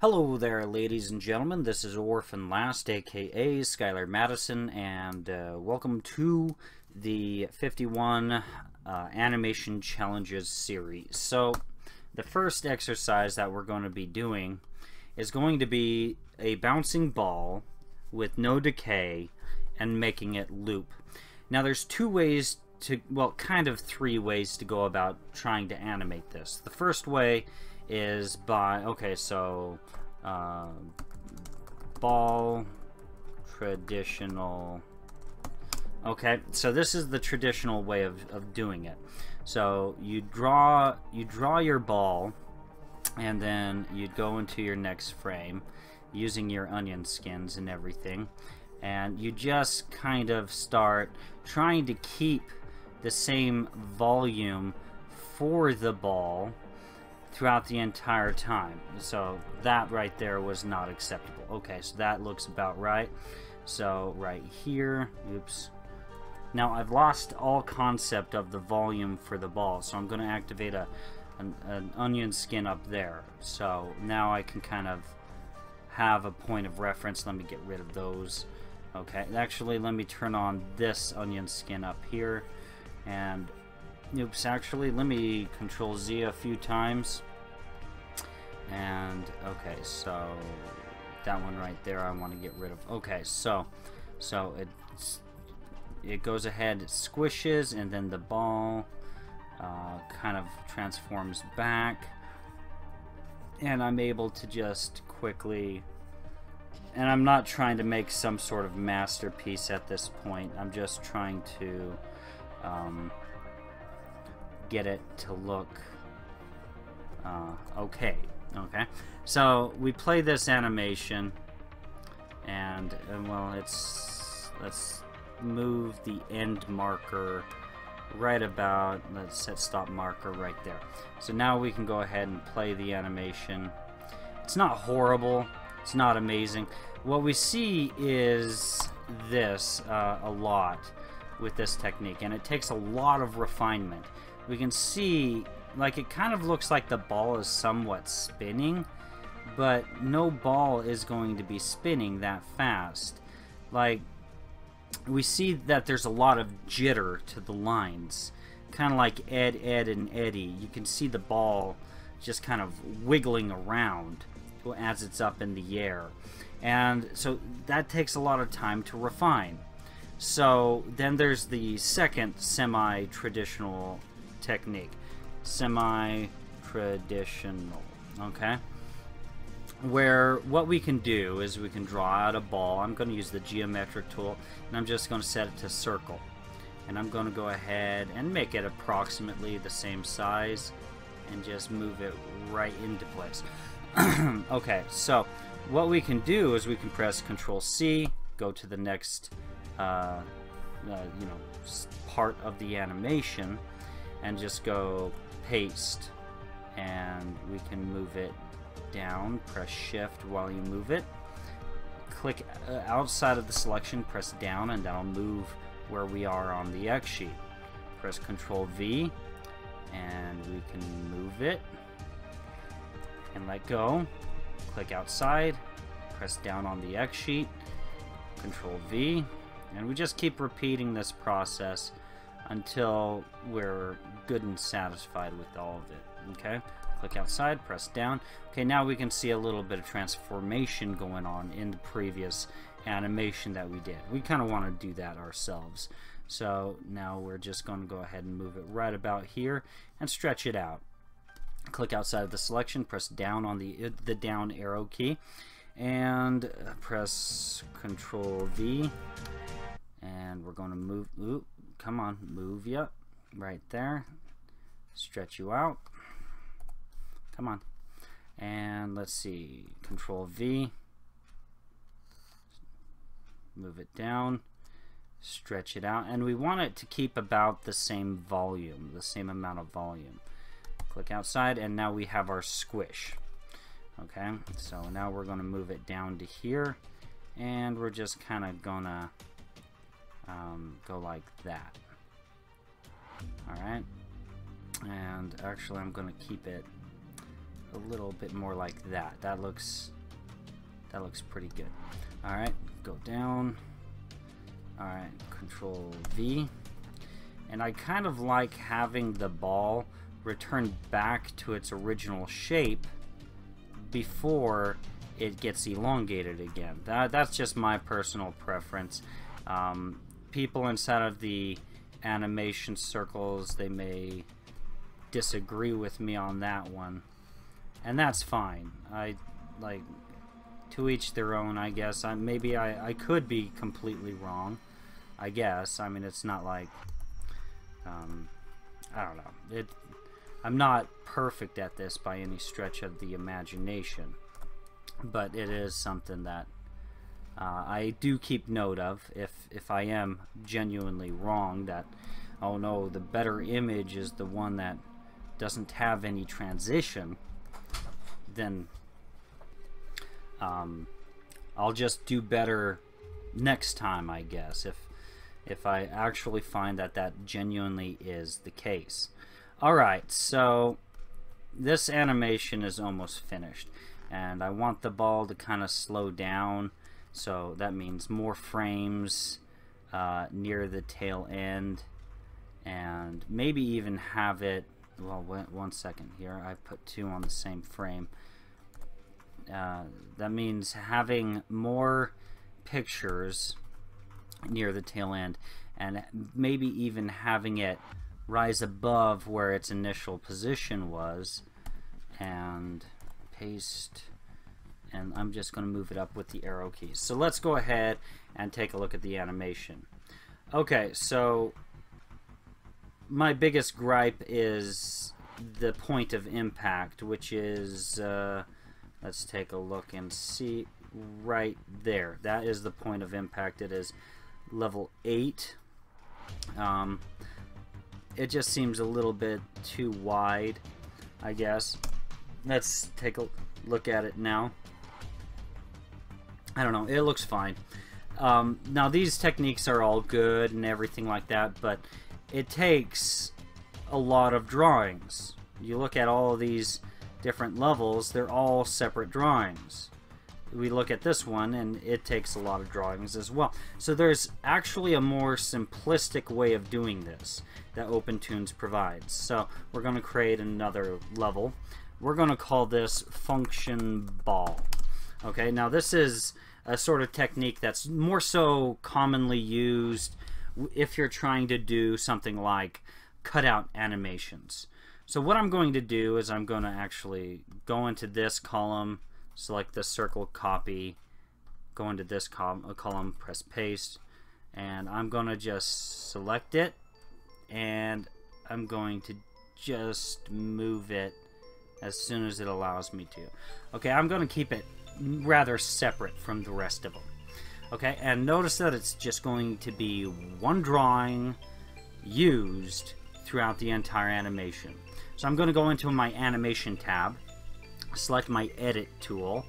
Hello there, ladies and gentlemen. This is Orphanlast, aka Skylar Madison, and welcome to the 51 Animation Challenges series. So, the first exercise that we're going to be doing is going to be a bouncing ball with no decay and making it loop. Now, there's two ways to, well, kind of three ways to go about trying to animate this. The first way is by, okay, so ball, traditional. Okay, so this is the traditional way of doing it. So you draw your ball, and then you'd go into your next frame using your onion skins and everything, and you just kind of start trying to keep the same volume for the ball throughout the entire time. So that right there was not acceptable. Okay, so that looks about right. So right here, oops. Now I've lost all concept of the volume for the ball, so I'm going to activate an onion skin up there. So now I can kind of have a point of reference. Let me get rid of those. Okay, actually let me turn on this onion skin up here, and oops, actually let me Control Z a few times, and okay, so that one right there I want to get rid of. Okay, so it goes ahead, it squishes, and then the ball kind of transforms back, and I'm able to just quickly, and I'm not trying to make some sort of masterpiece at this point, I'm just trying to get it to look okay. So we play this animation, and well, let's move the end marker right about, let's set stop marker right there. So now we can go ahead and play the animation. It's not horrible, it's not amazing. What we see is this a lot with this technique, and it takes a lot of refinement. We can see, like, it kind of looks like the ball is somewhat spinning, but no ball is going to be spinning that fast. Like, we see that there's a lot of jitter to the lines, kind of like Ed, Ed, and Eddie. You can see the ball just kind of wiggling around as it's up in the air, and so that takes a lot of time to refine. So then there's the second semi-traditional technique, semi-traditional, okay, where what we can do is we can draw out a ball. I'm going to use the geometric tool, and I'm just going to set it to circle, and I'm going to go ahead and make it approximately the same size and just move it right into place. Okay, so what we can do is we can press Control C, go to the next part of the animation, and just go paste, and we can move it down. Press shift while you move it, click outside of the selection, press down, and that'll move where we are on the X sheet. Press Control V, and we can move it and let go. Click outside, press down on the X sheet, Control V, and we just keep repeating this process until we're good and satisfied with all of it. Okay, click outside, press down. Okay, now we can see a little bit of transformation going on in the previous animation that we did. We kind of want to do that ourselves. So now we're just going to go ahead and move it right about here and stretch it out. Click outside of the selection, press down on the down arrow key, and press Control V, and we're going to move. Ooh, come on, move you right there. Stretch you out. Come on. And let's see, Control V. Move it down. Stretch it out. And we want it to keep about the same volume, the same amount of volume. Click outside, and now we have our squish. Okay, so now we're going to move it down to here, and we're just kind of going to go like that. Alright, and actually I'm going to keep it a little bit more like that. That looks pretty good. Alright, go down. Alright, Control V. And I kind of like having the ball return back to its original shape before it gets elongated again. That's just my personal preference. People inside of the animation circles, they may disagree with me on that one, and that's fine. I like, to each their own, I guess. Maybe I could be completely wrong, I guess. I mean, it's not like I don't know. I'm not perfect at this by any stretch of the imagination, but it is something that I do keep note of. If I am genuinely wrong, that, oh no, the better image is the one that doesn't have any transition, then I'll just do better next time, I guess, if I actually find that that genuinely is the case. Alright, so this animation is almost finished, and I want the ball to kind of slow down, so that means more frames near the tail end, and maybe even have it, well, one second here, I put 2 on the same frame. That means having more pictures near the tail end, and maybe even having it rise above where its initial position was, and paste, and I'm just going to move it up with the arrow keys. So let's go ahead and take a look at the animation. Okay, so my biggest gripe is the point of impact, which is let's take a look and see right there. That is the point of impact. It is level 8. It just seems a little bit too wide, I guess. Let's take a look at it now. I don't know, it looks fine. Now these techniques are all good and everything like that, but it takes a lot of drawings. You look at all of these different levels, they're all separate drawings. We look at this one and it takes a lot of drawings as well. So there's actually a more simplistic way of doing this that Opentoonz provides. So we're going to create another level. We're going to call this function ball. Okay, now this is a sort of technique that's more so commonly used if you're trying to do something like cutout animations. So what I'm going to do is I'm going to actually go into this column, select the circle, copy, go into this column, press paste, and I'm going to just select it, and I'm going to just move it as soon as it allows me to. Okay, I'm going to keep it rather separate from the rest of them. Okay, and notice that it's just going to be one drawing used throughout the entire animation. So I'm going to go into my animation tab, select my edit tool,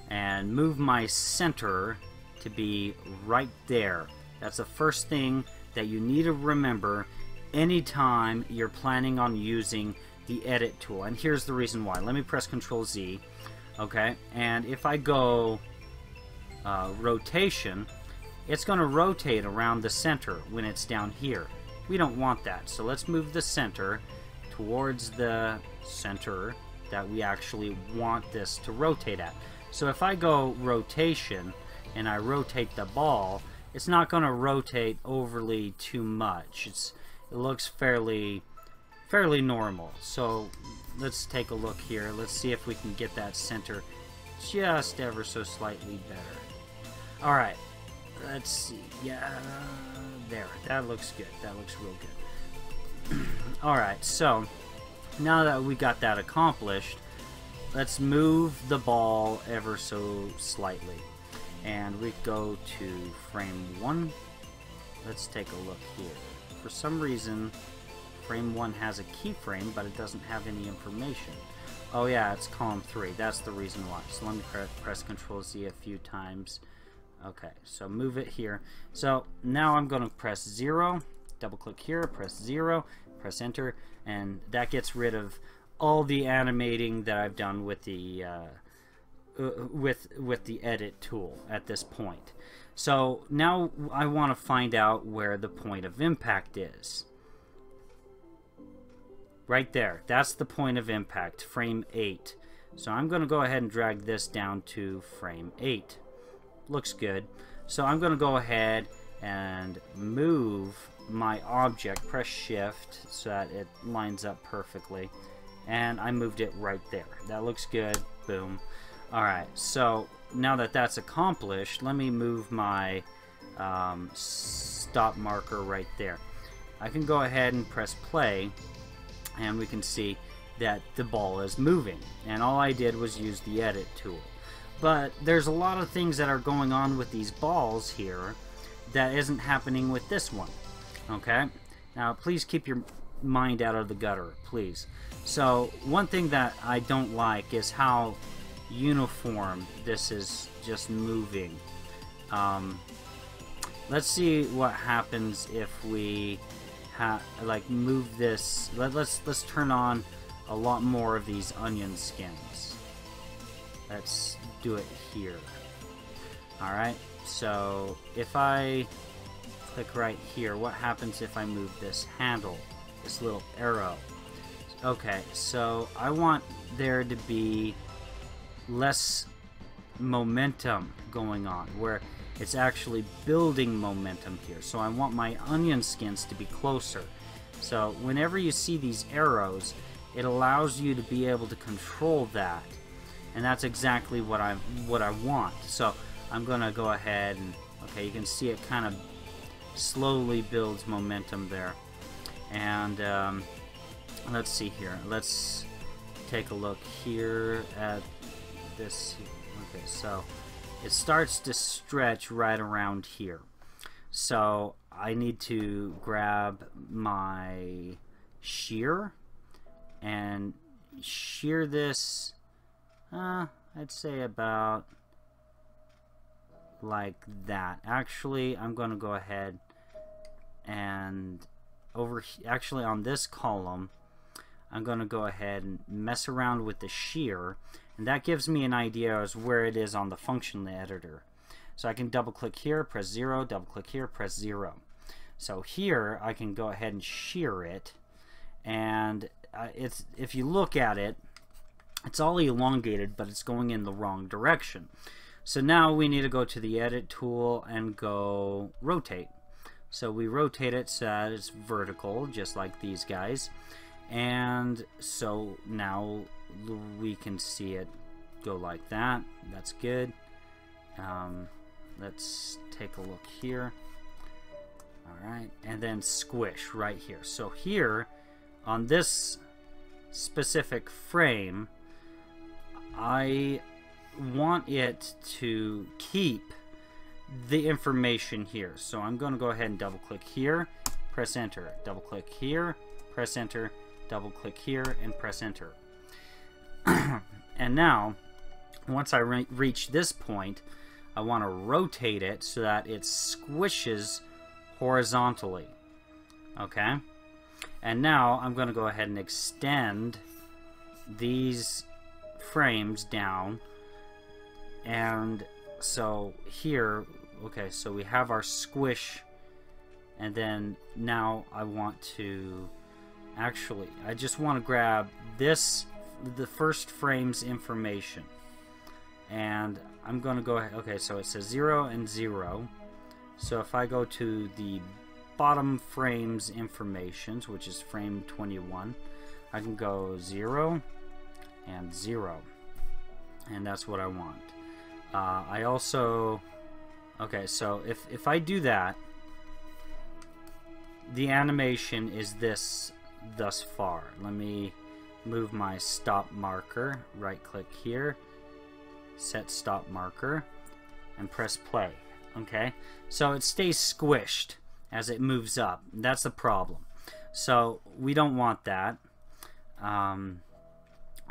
and move my center to be right there. That's the first thing that you need to remember anytime you're planning on using the edit tool. And here's the reason why. Let me press Control Z. Okay, and if I go rotation, it's going to rotate around the center when it's down here. We don't want that, so let's move the center towards the center that we actually want this to rotate at. So if I go rotation and I rotate the ball, it's not going to rotate overly too much. It looks fairly normal. So let's take a look here. Let's see if we can get that center just ever so slightly better. Alright, let's see. Yeah, there. That looks good. That looks real good. Alright, so now that we got that accomplished, let's move the ball ever so slightly. And we go to frame 1. Let's take a look here. For some reason, frame 1 has a keyframe, but it doesn't have any information. Oh yeah, it's column 3. That's the reason why. So let me press Control Z a few times. Okay, so move it here. So now I'm going to press 0, double click here, press 0, press enter, and that gets rid of all the animating that I've done with the edit tool at this point. So now I want to find out where the point of impact is. Right there. That's the point of impact, frame 8. So I'm going to go ahead and drag this down to frame 8. Looks good. So I'm going to go ahead and move my object, press shift so that it lines up perfectly. And I moved it right there. That looks good. Boom. Alright, so now that that's accomplished, let me move my stop marker right there. I can go ahead and press play, and we can see that the ball is moving. And all I did was use the edit tool. But there's a lot of things that are going on with these balls here that isn't happening with this one. Okay? Now, please keep your mind out of the gutter, please. So, one thing that I don't like is how uniform this is just moving. Let's see what happens if we like move this. Let's turn on a lot more of these onion skins. Let's do it here. Alright, so if I click right here, what happens if I move this handle, this little arrow? Okay, so I want there to be less momentum going on, where it's actually building momentum here. So I want my onion skins to be closer. So whenever you see these arrows, it allows you to be able to control that, and that's exactly what I want. So I'm gonna go ahead and, okay, you can see it kind of slowly builds momentum there. And let's see here. Let's take a look here at this. Okay, so it starts to stretch right around here. So I need to grab my shear and shear this, I'd say about like that. Actually, I'm going to go ahead and actually on this column, I'm going to go ahead and mess around with the shear, and that gives me an idea as where it is on the function editor. So I can double click here, press 0, double click here, press 0. So here I can go ahead and shear it, and if you look at it, it's all elongated, but it's going in the wrong direction. So now we need to go to the edit tool and go rotate. So we rotate it so that it's vertical, just like these guys. And so now we can see it go like that. That's good. Let's take a look here. Alright, and then squish right here. So here, on this specific frame, I want it to keep the information here. So I'm going to go ahead and double click here, press enter, double click here, press enter, double click here, and press enter. And now, once I reach this point, I want to rotate it so that it squishes horizontally. Okay? And now I'm going to go ahead and extend these frames down. And so here, okay, so we have our squish, and then now I want to actually, I just want to grab this, the first frame's information, and I'm going to go ahead. Okay, so it says 0 and 0. So if I go to the bottom frame's informations, which is frame 21, I can go 0 and 0, and that's what I want. I also, okay, so if I do that, the animation is this thus far. Let me move my stop marker, right click here, set stop marker, and press play. Okay, so it stays squished as it moves up. That's the problem. So we don't want that.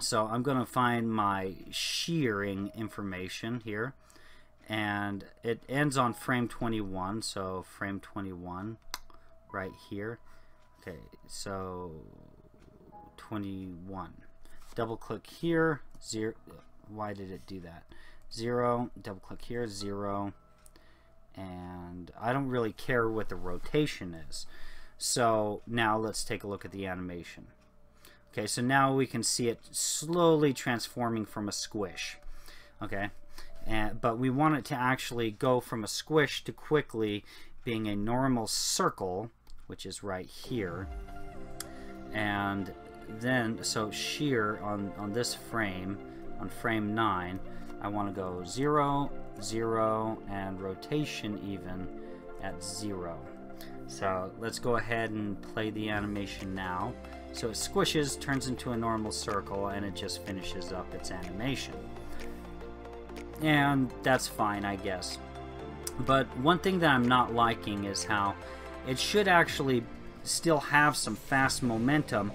So I'm going to find my shearing information here, and it ends on frame 21. So frame 21 right here. Okay, so 21. double click here, 0. Why did it do that? 0, double click here, 0, and I don't really care what the rotation is. So now let's take a look at the animation. Okay, so now we can see it slowly transforming from a squish. Okay, but we want it to actually go from a squish to quickly being a normal circle, which is right here. And then, so shear on this frame, on frame 9, I want to go 0, 0, and rotation even at 0. So let's go ahead and play the animation now. So it squishes, turns into a normal circle, and it just finishes up its animation. And that's fine, I guess. But one thing that I'm not liking is how it should actually still have some fast momentum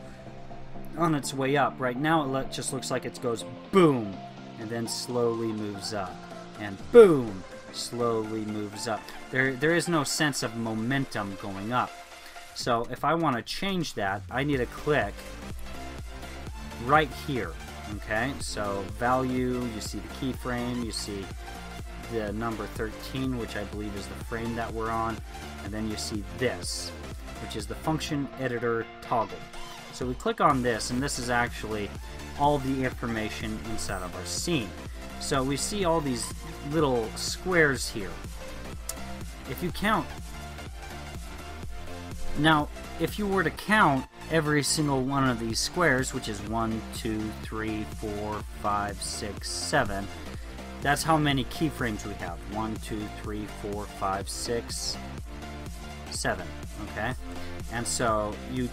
on its way up. Right now it just looks like it goes boom, and then slowly moves up, and boom, slowly moves up. There is no sense of momentum going up. So if I want to change that, I need to click right here. Okay, so value, you see the keyframe, you see the number 13, which I believe is the frame that we're on, and then you see this, which is the function editor toggle. So we click on this, and this is actually all the information inside of our scene. So we see all these little squares here. If you count, now if you were to count every single one of these squares, which is 1, 2, 3, 4, 5, 6, 7, that's how many keyframes we have. 1, 2, 3, 4, 5, 6, 7. Okay, and so you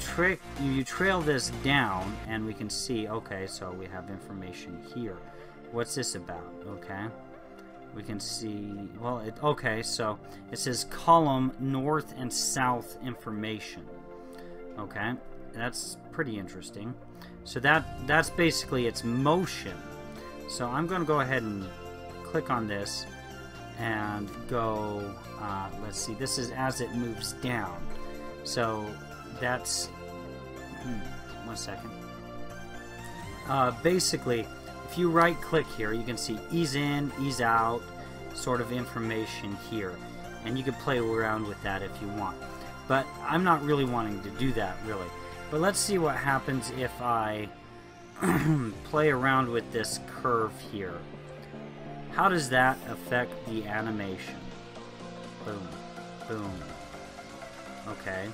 trail this down, and we can see. Okay, so we have information here. What's this about? Okay, we can see. Well, okay, so it says column north and south information. Okay, that's pretty interesting. So that's basically its motion. So I'm going to go ahead and click on this and go, let's see, this is as it moves down. So that's, 1 second. Basically, if you right click here, you can see ease in, ease out sort of information here. And you can play around with that if you want. But I'm not really wanting to do that, really. But let's see what happens if I play around with this curve here. How does that affect the animation? Boom, boom. Okay.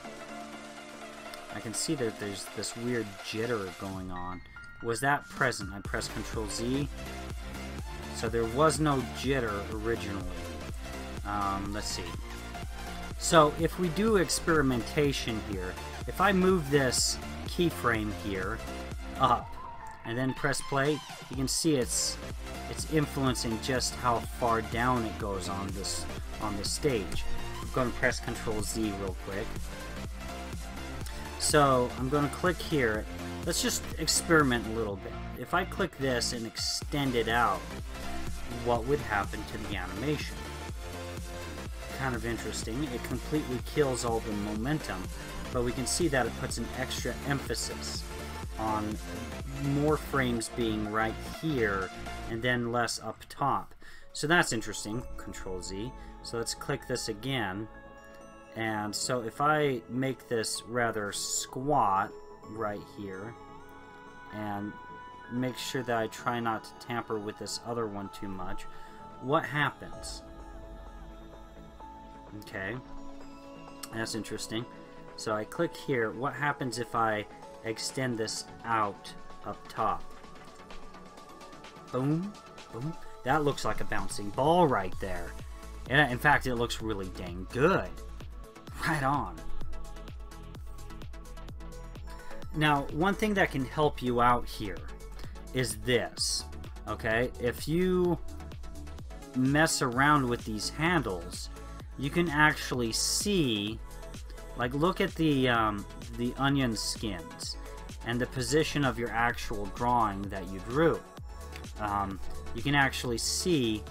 I can see that there's this weird jitter going on. Was that present? I pressed Ctrl Z. So there was no jitter originally. Let's see. So if we do experimentation here, if I move this keyframe here up and then press play, you can see it's influencing just how far down it goes on the stage. I'm going to press Ctrl Z real quick. So I'm going to click here. Let's just experiment a little bit. If I click this and extend it out, what would happen to the animation? Kind of interesting. It completely kills all the momentum, but we can see that it puts an extra emphasis on more frames being right here and then less up top. So that's interesting. Control Z. So let's click this again. And so if I make this rather squat right here and make sure that I try not to tamper with this other one too much, what happens? Okay, that's interesting. So I click here. What happens if I extend this out up top? Boom, boom. That looks like a bouncing ball right there. And in fact, it looks really dang good. Right on. Now, one thing that can help you out here is this. Okay, if you mess around with these handles, you can actually see, like, look at the onion skins and the position of your actual drawing that you drew. You can actually see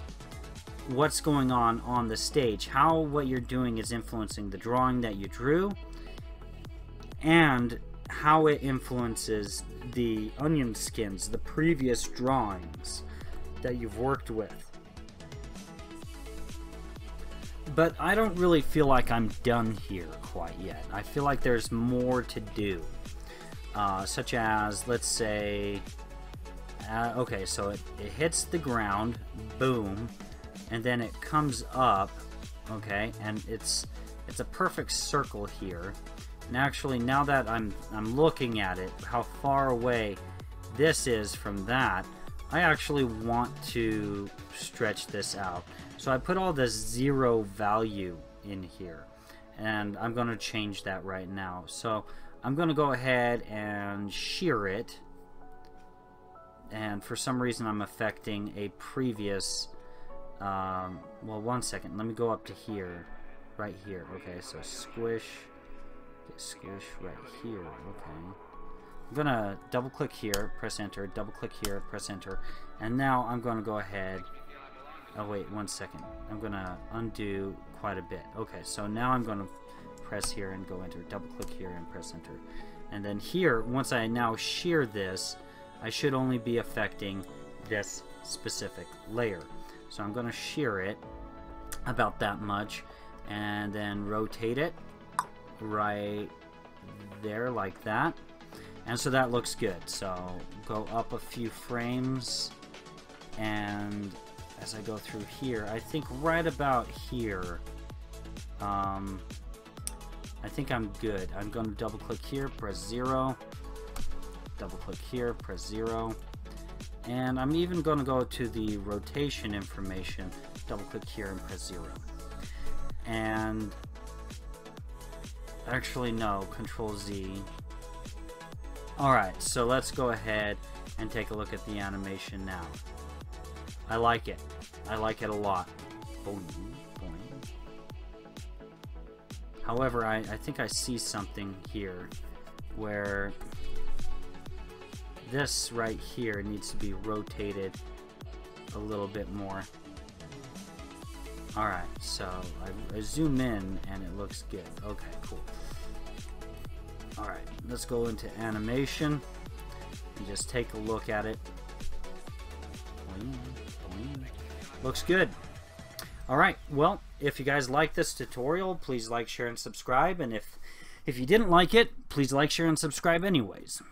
what's going on the stage, how what you're doing is influencing the drawing that you drew, and how it influences the onion skins, the previous drawings that you've worked with. But I don't really feel like I'm done here quite yet. I feel like there's more to do. Such as, let's say, okay, so it hits the ground, boom, and then it comes up, okay, and it's a perfect circle here. And actually, now that I'm looking at it, how far away this is from that, I actually want to stretch this out. So I put all this 0 value in here, and I'm going to change that right now. So I'm going to go ahead and shear it, and for some reason I'm affecting a previous, well, one second, let me go up to here, right here. Okay, so squish, squish right here. Okay, I'm gonna double click here, press enter, double click here, press enter, and now I'm gonna go ahead, oh wait, one second, I'm gonna undo quite a bit. Okay, so now I'm gonna press here and go enter, double click here and press enter, and then here, once I now shear this, I should only be affecting this specific layer. So I'm gonna shear it about that much, and then rotate it right there like that, and so that looks good. So go up a few frames, and as I go through here, I think right about here, I think I'm good. I'm going to double click here, press 0, double click here, press 0, and I'm even going to go to the rotation information, double click here and press 0. And actually no, Control Z. Alright, so let's go ahead and take a look at the animation now. I like it. I like it a lot. Boing, boing. However, I think I see something here where this right here needs to be rotated a little bit more. Alright, so I zoom in and it looks good. Okay, cool. Alright, let's go into animation and just take a look at it. Boing, boing. Looks good. Alright, well, if you guys like this tutorial, please like, share, and subscribe. And if you didn't like it, please like, share, and subscribe anyways.